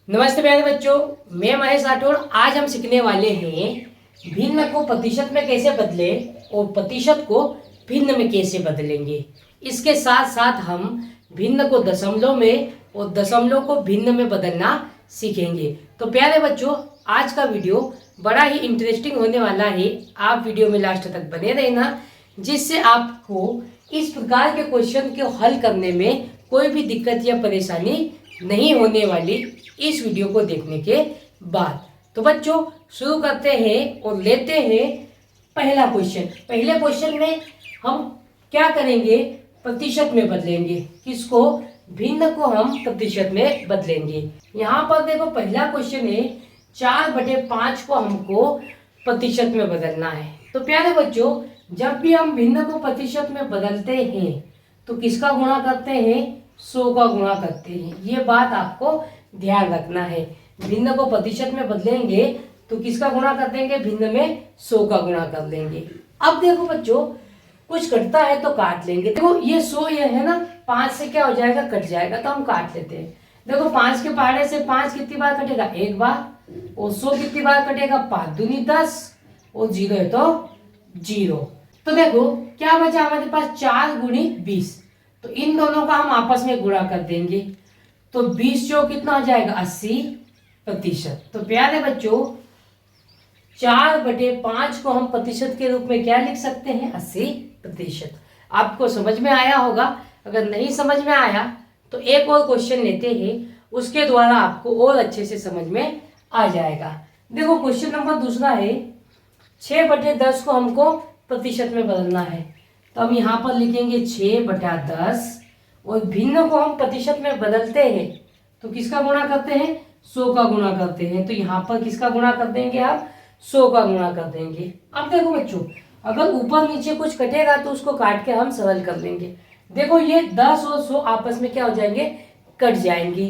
नमस्ते प्यारे बच्चों, मैं महेश राठौड़। आज हम सीखने वाले हैं भिन्न को प्रतिशत में कैसे बदले और प्रतिशत को भिन्न में कैसे बदलेंगे। इसके साथ साथ हम भिन्न को दशमलव में और दशमलव को भिन्न में बदलना सीखेंगे। तो प्यारे बच्चों, आज का वीडियो बड़ा ही इंटरेस्टिंग होने वाला है। आप वीडियो में लास्ट तक बने रहना, जिससे आपको इस प्रकार के क्वेश्चन को हल करने में कोई भी दिक्कत या परेशानी नहीं होने वाली इस वीडियो को देखने के बाद। तो बच्चों, शुरू करते हैं और लेते हैं पहला क्वेश्चन। पहले क्वेश्चन में हम क्या करेंगे? प्रतिशत में बदलेंगे। किसको? भिन्न को हम प्रतिशत में बदलेंगे। यहाँ पर देखो, पहला क्वेश्चन है 4/5 को हमको प्रतिशत में बदलना है। तो प्यारे बच्चों, जब भी हम भिन्न को प्रतिशत में बदलते हैं तो किसका गुणा करते हैं? 100 का गुणा करते हैं। ये बात आपको ध्यान रखना है। भिन्न को प्रतिशत में बदलेंगे तो किसका गुणा कर देंगे? भिन्न में 100 का गुणा कर देंगे। अब देखो बच्चों, कुछ कटता है तो काट लेंगे। देखो ये 100 ये है ना, 5 से क्या हो जाएगा? कट जाएगा, तो हम काट लेते हैं। देखो 5 के पहाड़े से 5 कितनी बार कटेगा? एक बार। और 100 कितनी बार कटेगा? 5 दूनी 10 और 0 है तो 0। तो देखो क्या बचा हमारे पास? 4 गुणी 20। तो इन दोनों का हम आपस में गुणा कर देंगे तो 20 जो कितना हो जाएगा? 80%। तो प्यारे बच्चों, 4/5 को हम प्रतिशत के रूप में क्या लिख सकते हैं? 80%। आपको समझ में आया होगा। अगर नहीं समझ में आया तो एक और क्वेश्चन लेते हैं, उसके द्वारा आपको और अच्छे से समझ में आ जाएगा। देखो क्वेश्चन नंबर दूसरा है 6/10 को हमको प्रतिशत में बदलना है। तो हम यहाँ पर लिखेंगे 6/10 और भिन्न को हम प्रतिशत में बदलते हैं तो किसका गुणा करते हैं? 100 का गुणा करते हैं। तो यहाँ पर किसका गुणा कर देंगे? आप 100 का गुणा कर देंगे। अब देखो बच्चों, अगर ऊपर नीचे कुछ कटेगा तो उसको काट के हम सरल कर लेंगे। देखो ये 10 और 100 आपस में क्या हो जाएंगे? कट जाएंगे।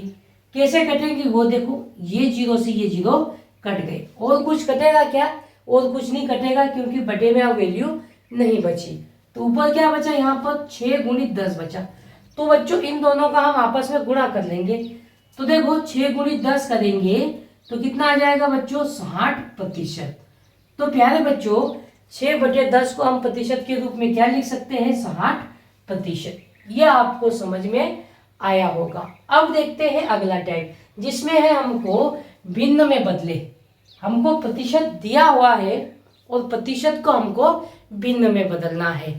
कैसे कटेंगे वो देखो, ये 0 से ये 0 कट गए। और कुछ कटेगा क्या? और कुछ नहीं कटेगा, क्योंकि बटे में अब वैल्यू नहीं बची। तो ऊपर क्या बचा? यहाँ पर 6 गुणी 10 बचा। तो बच्चों इन दोनों का हम आपस में गुणा कर लेंगे। तो देखो 6 गुणी 10 करेंगे तो कितना आ जाएगा बच्चों? 60%। तो प्यारे बच्चों, 6/10 को हम प्रतिशत के रूप में क्या लिख सकते हैं? 60%। यह आपको समझ में आया होगा। अब देखते हैं अगला टाइप, जिसमें है हमको भिन्न में बदले। हमको प्रतिशत दिया हुआ है और प्रतिशत को हमको भिन्न में बदलना है।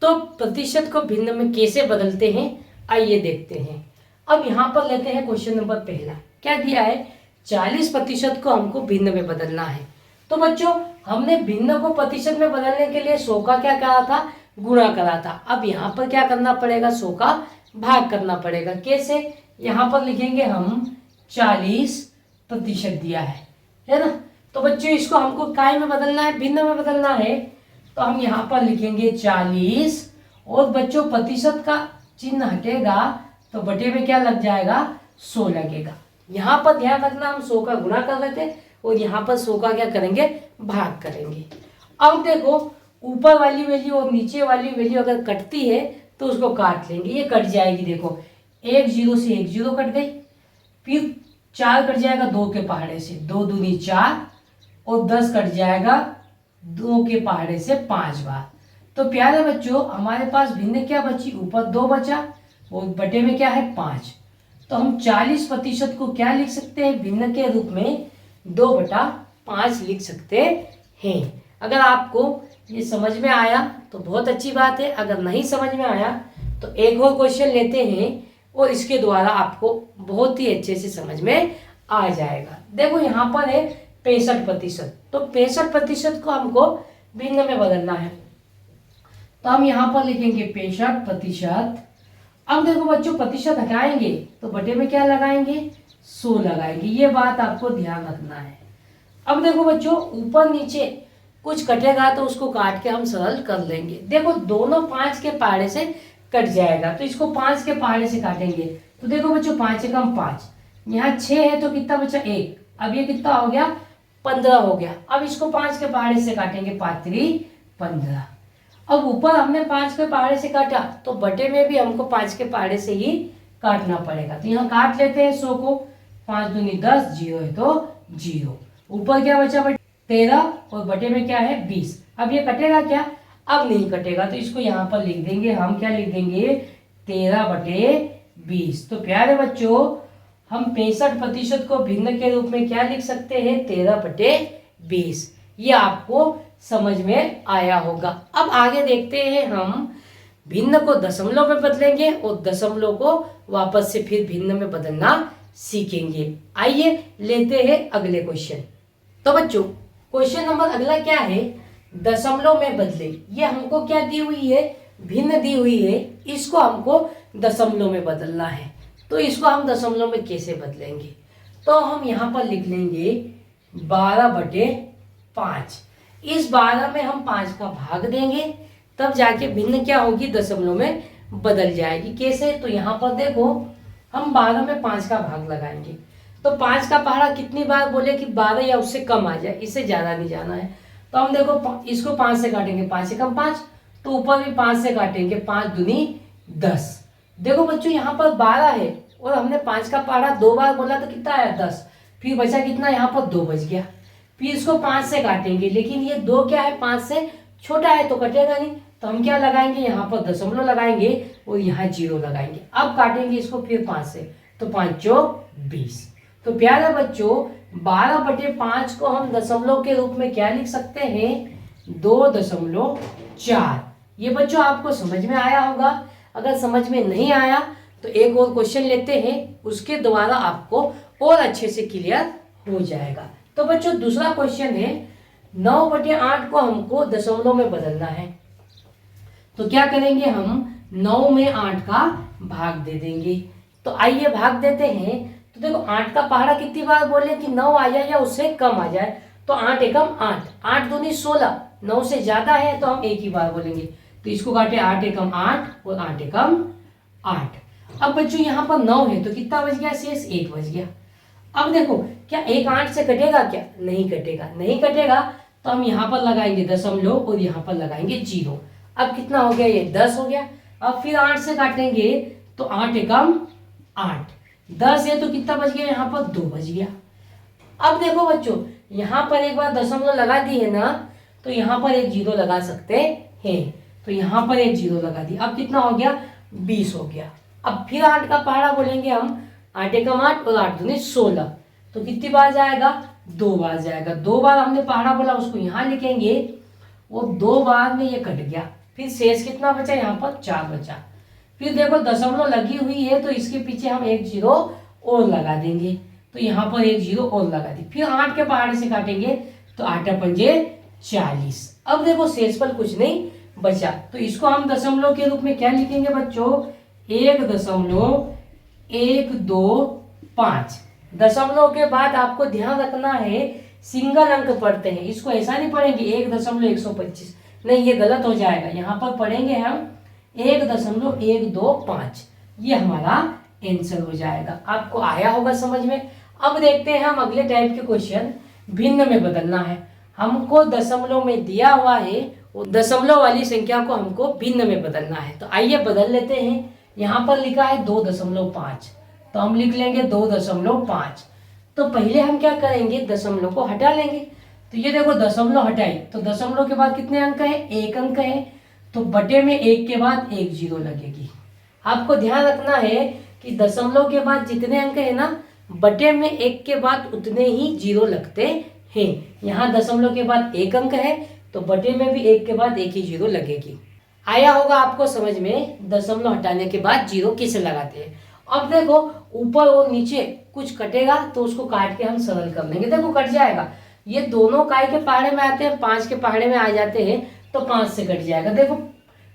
तो प्रतिशत को भिन्न में कैसे बदलते हैं, आइए देखते हैं। अब यहाँ पर लेते हैं क्वेश्चन नंबर पहला। क्या दिया है? 40% को हमको भिन्न में बदलना है। तो बच्चों, हमने भिन्न को प्रतिशत में बदलने के लिए 100 का क्या करा था? गुणा करा था। अब यहाँ पर क्या करना पड़ेगा? 100 का भाग करना पड़ेगा। कैसे? यहाँ पर लिखेंगे हम 40% दिया है ना। तो बच्चों इसको हमको काय में बदलना है? भिन्न में बदलना है। तो हम यहाँ पर लिखेंगे 40 और बच्चों प्रतिशत का चिन्ह हटेगा तो बटे में क्या लग जाएगा? 100 लगेगा। यहाँ पर ध्यान रखना, हम 100 का गुणा कर रहे थे और यहाँ पर 100 का क्या करेंगे? भाग करेंगे। अब देखो ऊपर वाली वैल्यू और नीचे वाली वैल्यू अगर कटती है तो उसको काट लेंगे। ये कट जाएगी। देखो एक 0 से एक 0 कट गई, फिर 4 कट जाएगा 2 के पहाड़े से, 2 दूनी 4 और 10 कट जाएगा 2 के पहाड़े से 5 बार। तो प्यारे बच्चों, हमारे पास भिन्न क्या बची? ऊपर 2 बचा और बटे में क्या है? 5। तो हम 40% को क्या लिख सकते हैं? भिन्न के रूप में 2/5 लिख सकते हैं। अगर आपको ये समझ में आया तो बहुत अच्छी बात है। अगर नहीं समझ में आया तो एक और क्वेश्चन लेते हैं और इसके द्वारा आपको बहुत ही अच्छे से समझ में आ जाएगा। देखो यहाँ पर है 65%। तो 65% को हमको भिन्न में बदलना है। तो हम यहाँ पर लिखेंगे 65%। अब देखो बच्चों, प्रतिशत हटाएंगे तो बटे में क्या लगाएंगे? 100 लगाएंगे। ये बात आपको ध्यान रखना है। अब देखो बच्चों, ऊपर नीचे कुछ कटेगा तो उसको काट के हम सरल कर लेंगे। देखो दोनों 5 के पहाड़े से कट जाएगा, तो इसको 5 के पहाड़े से काटेंगे। तो देखो बच्चों 5 से कम 5, यहाँ 6 है तो कितना बचा? 1। अब ये कितना हो गया? 15 हो गया। अब इसको 5 के पहाड़े से काटेंगे, 5×3 15। अब ऊपर हमने 5 के पहाड़े से काटा तो बटे में भी हमको 5 के पहाड़े से ही काटना पड़ेगा। तो यहाँ काट लेते हैं 100 को। 5 दूनी 10, 0 है तो 0। ऊपर क्या बचा 13 और बटे में क्या है 20। अब ये कटेगा क्या? अब नहीं कटेगा, तो इसको यहाँ पर लिख देंगे हम। क्या लिख देंगे? 13/20। तो प्यारे बच्चों, हम 65% को भिन्न के रूप में क्या लिख सकते हैं? 13/20। ये आपको समझ में आया होगा। अब आगे देखते हैं हम भिन्न को दशमलव में बदलेंगे और दशमलव को वापस से फिर भिन्न में बदलना सीखेंगे। आइए लेते हैं अगले क्वेश्चन। तो बच्चों, क्वेश्चन नंबर अगला क्या है? दशमलव में बदले। ये हमको क्या दी हुई है? भिन्न दी हुई है। इसको हमको दशमलव में बदलना है। तो इसको हम दशमलव में कैसे बदलेंगे? तो हम यहाँ पर लिख लेंगे 12/5। इस 12 में हम 5 का भाग देंगे, तब जाके भिन्न क्या होगी? दशमलव में बदल जाएगी। कैसे? तो यहाँ पर देखो, हम 12 में 5 का भाग लगाएंगे तो 5 का पहाड़ा कितनी बार बोले कि 12 या उससे कम आ जाए, इससे ज्यादा नहीं जाना है। तो हम देखो इसको 5 से काटेंगे, 5 से कम 5, तो ऊपर भी 5 से काटेंगे, 5 दूनी 10। देखो बच्चों, यहाँ पर 12 है और हमने 5 का पहाड़ा 2 बार बोला तो कितना आया? 10। फिर बचा कितना? यहाँ पर 2 बच गया। फिर इसको 5 से काटेंगे, लेकिन ये 2 क्या है? 5 से छोटा है तो कटेगा नहीं। तो हम क्या लगाएंगे? यहाँ पर दशमलव लगाएंगे और यहाँ 0 लगाएंगे। अब काटेंगे इसको फिर 5 से, तो 5 चौक 20। तो प्यारे बच्चों, 12/5 को हम दशमलव के रूप में क्या लिख सकते हैं? 2.4। ये बच्चों आपको समझ में आया होगा। अगर समझ में नहीं आया तो एक और क्वेश्चन लेते हैं, उसके द्वारा आपको और अच्छे से क्लियर हो जाएगा। तो बच्चों, दूसरा क्वेश्चन है 9/8 को हमको दशमलव में बदलना है। तो क्या करेंगे? हम 9 में 8 का भाग दे देंगे। तो आइए भाग देते हैं। तो देखो 8 का पहाड़ा कितनी बार बोले कि 9 आ जाए या उससे कम आ जाए, तो 8 एकम 8, 8 दूनी 16, 9 से ज्यादा है तो हम एक ही बार बोलेंगे। तो इसको काटे 8 एकम 8 और 8 एकम 8। अब बच्चों यहाँ पर 9 है तो कितना बच गया? शेष 1 बच गया। अब देखो, क्या 1 8 से कटेगा क्या? नहीं कटेगा। नहीं कटेगा तो हम यहाँ पर लगाएंगे दशमलव और यहाँ पर लगाएंगे 0। अब कितना हो गया? ये 10 हो गया। अब फिर 8 से काटेंगे तो 8 एकम 8, 10 है तो कितना बच गया? यहाँ पर 2 बच गया। अब देखो बच्चों, यहाँ पर एक बार दशमलव लगा दी है ना, तो यहाँ पर एक 0 लगा सकते हैं। तो यहाँ पर एक 0 लगा दी। अब कितना हो गया? 20 हो गया। अब फिर 8 का पहाड़ा बोलेंगे हम, 8 एकम 8 और 8 दूनी 16, तो कितनी बार जाएगा? 2 बार जाएगा। 2 बार हमने पहाड़ा बोला, उसको यहाँ लिखेंगे और 2 बार में ये कट गया। फिर शेष कितना बचा? यहाँ पर 4 बचा। फिर देखो दशमलव लगी हुई है तो इसके पीछे हम एक 0 और लगा देंगे, तो यहाँ पर एक 0 और लगा दी। फिर 8 के पहाड़े से काटेंगे तो 8 पंजे 40। अब देखो शेष पर कुछ नहीं बचा, तो इसको हम दशमलव के रूप में क्या लिखेंगे बच्चों? 1.125। दशमलव के बाद आपको ध्यान रखना है, सिंगल अंक पढ़ते हैं। इसको ऐसा नहीं पढ़ेंगे 1.125, नहीं, ये गलत हो जाएगा। यहाँ पर पढ़ेंगे हम 1.125। ये हमारा आंसर हो जाएगा। आपको आया होगा समझ में। अब देखते हैं हम अगले टाइप के क्वेश्चन। भिन्न में बदलना है। हमको दशमलव में दिया हुआ है और दशमलव वाली संख्या को हमको भिन्न में बदलना है। तो आइए बदल लेते हैं। यहाँ पर लिखा है 2.5, तो हम लिख लेंगे 2.5। तो पहले हम क्या करेंगे? दशमलव को हटा लेंगे। तो ये देखो दशमलव हटाई, तो दशमलव के बाद कितने अंक है? 1 अंक है, तो बटे में 1 के बाद एक 0 लगेगी। आपको ध्यान रखना है कि दशमलव के बाद जितने अंक है ना, बटे में 1 के बाद उतने ही 0 लगते हैं। यहाँ दशमलव के बाद 1 अंक है तो बटे में भी 1 के बाद एक ही 0 लगेगी। आया होगा आपको समझ में, दशमलव हटाने के बाद 0 किसे लगाते हैं। अब देखो ऊपर और नीचे कुछ कटेगा तो उसको काट के हम सरल कर लेंगे। देखो कट जाएगा, ये दोनों काय के पहाड़े में आते हैं, 5 के पहाड़े में आ जाते हैं, तो 5 से कट जाएगा। देखो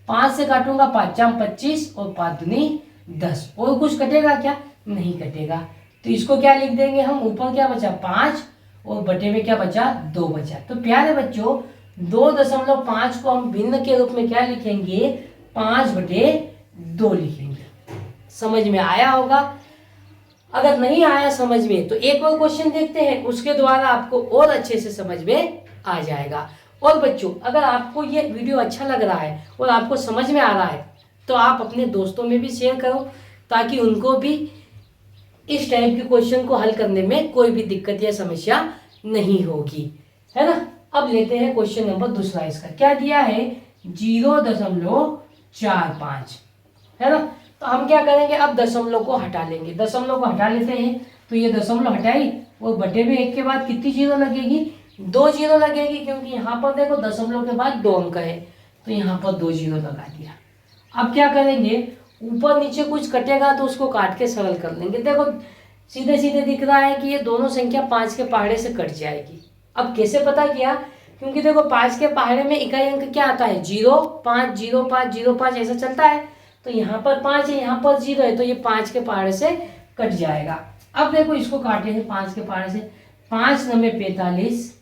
5 से काटूंगा, 5 25 और 5 दूनी 10। और कुछ कटेगा क्या? नहीं कटेगा। तो इसको क्या लिख देंगे हम? ऊपर क्या बचा? 5 और बटे में क्या बचा? 2 बचा। तो प्यारे बच्चों 2.5 को हम भिन्न के रूप में क्या लिखेंगे? 5/2 लिखेंगे। समझ में आया होगा। अगर नहीं आया समझ में तो एक और क्वेश्चन देखते हैं, उसके द्वारा आपको और अच्छे से समझ में आ जाएगा। और बच्चों अगर आपको ये वीडियो अच्छा लग रहा है और आपको समझ में आ रहा है तो आप अपने दोस्तों में भी शेयर करो, ताकि उनको भी इस टाइप के क्वेश्चन को हल करने में कोई भी दिक्कत या समस्या नहीं होगी, है ना। अब लेते हैं क्वेश्चन नंबर दूसरा। इसका क्या दिया है, 0.45, है ना। तो हम क्या करेंगे, अब दशमलव को हटा लेंगे, दशमलव को हटा लेते हैं। तो ये दशमलव हटाई और बटे में 1 के बाद कितनी जीरो लगेगी, 2 जीरो लगेगी, क्योंकि यहाँ पर देखो दशमलव के बाद 2 अंक है, तो यहाँ पर 2 जीरो लगा दिया। अब क्या करेंगे, ऊपर नीचे कुछ कटेगा तो उसको काट के सरल कर लेंगे। देखो सीधे सीधे दिख रहा है कि ये दोनों संख्या 5 के पहाड़े से कट जाएगी। अब कैसे पता किया, क्योंकि देखो 5 के पहाड़े में इकाई अंक क्या आता है, 0 5 0 5 0 5 ऐसा चलता है। तो यहाँ पर 5 है, यहाँ पर 0 है, तो ये 5 के पहाड़े से कट जाएगा। अब देखो इसको काटे हैं 5 के पहाड़े से, 5 9 45,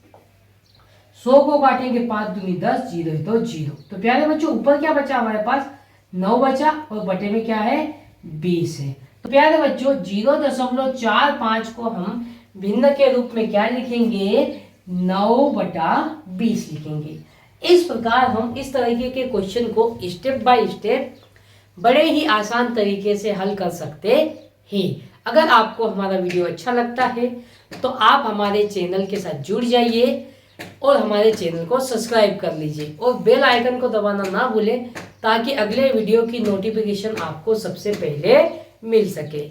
100 को काटेंगे 5 दूनी 10, 0 है तो 0। तो प्यारे बच्चों ऊपर क्या बचा हमारे पास, 9 बचा, और बटे में क्या है, 20 है। तो प्यारे बच्चों 0.45 को हम भिन्न के रूप में क्या लिखेंगे, 9/20 लिखेंगे। इस प्रकार हम इस तरीके के क्वेश्चन को स्टेप बाय स्टेप बड़े ही आसान तरीके से हल कर सकते हैं। अगर आपको हमारा वीडियो अच्छा लगता है तो आप हमारे चैनल के साथ जुड़ जाइए और हमारे चैनल को सब्सक्राइब कर लीजिए और बेल आइकन को दबाना ना भूलें, ताकि अगले वीडियो की नोटिफिकेशन आपको सबसे पहले मिल सके।